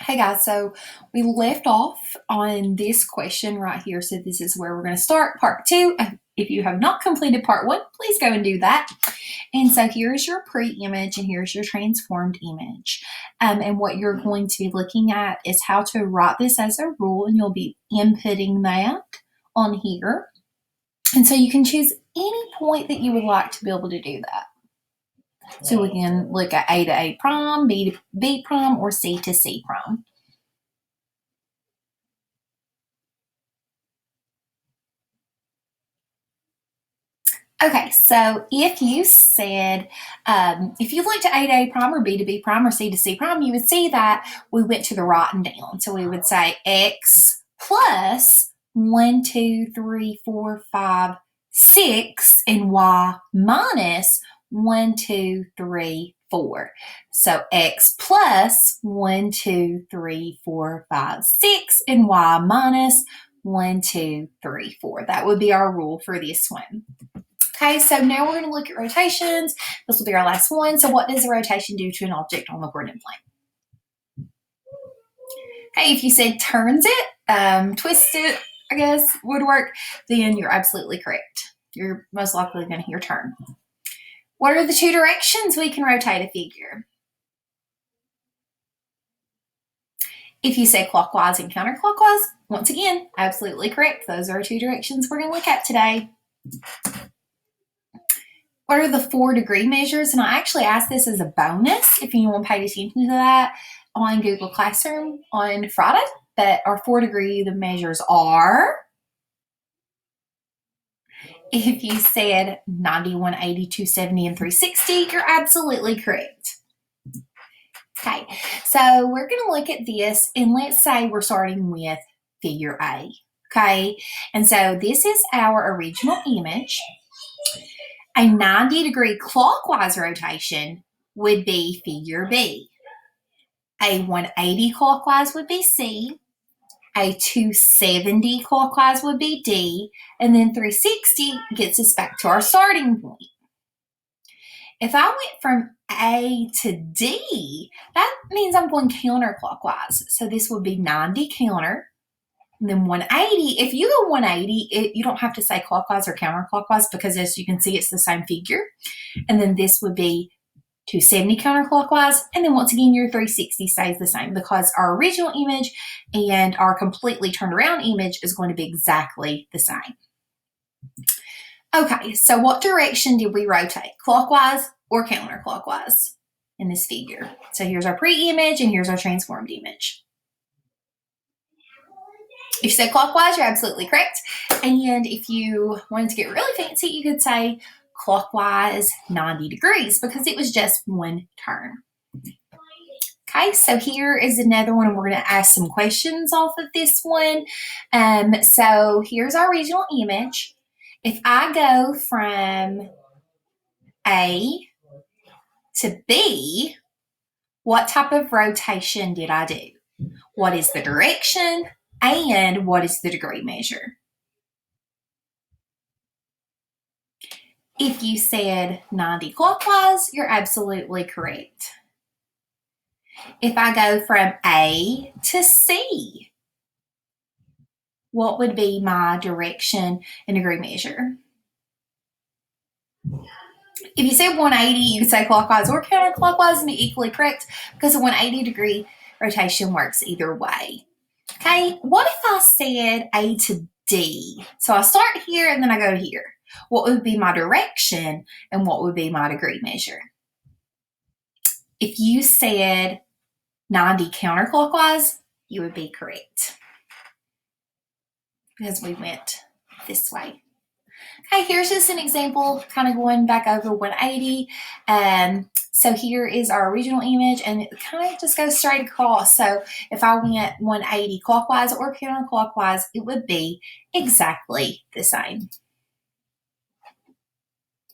Hey guys, so we left off on this question right here. So this is where we're going to start part two. If you have not completed part one, please go and do that. And so here's your pre-image and here's your transformed image. And what you're going to be looking at is how to write this as a rule, and you'll be inputting that on here. And so you can choose any point that you would like to be able to do that. So we can look at A to A prime, B to B prime, or C to C prime. Okay, so if you said, if you looked at A to A prime or B to B prime or C to C prime, you would see that we went to the right and down. So we would say X plus 1, 2, 3, 4, 5, 6, and Y minus 1, 2, 3, 4. So X plus 1, 2, 3, 4, 5, 6, and Y minus 1, 2, 3, 4. That would be our rule for this one. Okay, so now we're going to look at rotations. This will be our last one. So what does a rotation do to an object on the coordinate plane? Okay, if you said turns it, twist it, I guess would work, then you're absolutely correct. You're most likely going to hear turn. What are the two directions we can rotate a figure? If you say clockwise and counterclockwise, once again, absolutely correct. Those are two directions we're going to look at today. What are the 4-degree measures? And I actually asked this as a bonus if anyone paid attention to that on Google Classroom on Friday. But our 4-degree, the measures are, if you said 90, 180, 270, and 360, you're absolutely correct. Okay, so we're going to look at this, and let's say we're starting with figure A. Okay, and so this is our original image. A 90-degree clockwise rotation would be figure B. A 180 clockwise would be C. A 270 clockwise would be D. And then 360 gets us back to our starting point. If I went from A to D, that means I'm going counterclockwise. So this would be 90 counter. And then 180, if you go 180, you don't have to say clockwise or counterclockwise because as you can see, it's the same figure. And then this would be 270 counterclockwise. And then once again, your 360 stays the same because our original image and our completely turned around image is going to be exactly the same. Okay, so what direction did we rotate? Clockwise or counterclockwise in this figure? So here's our pre-image and here's our transformed image. If you said clockwise, you're absolutely correct. And if you wanted to get really fancy, you could say clockwise 90 degrees because it was just one turn. Okay, so here is another one, and we're going to ask some questions off of this one. So here's our original image. If I go from A to B, what type of rotation did I do? What is the direction? And what is the degree measure? If you said 90 clockwise, you're absolutely correct. If I go from A to C, what would be my direction and degree measure? If you said 180, you could say clockwise or counterclockwise and be equally correct because a 180-degree rotation works either way. Okay, what if I said A to D? So I start here and then I go to here. What would be my direction and what would be my degree measure? If you said 90 counterclockwise, you would be correct because we went this way. Okay, here's just an example, kind of going back over 180. So here is our original image, and it kind of just goes straight across. So if I went 180 clockwise or counterclockwise, it would be exactly the same.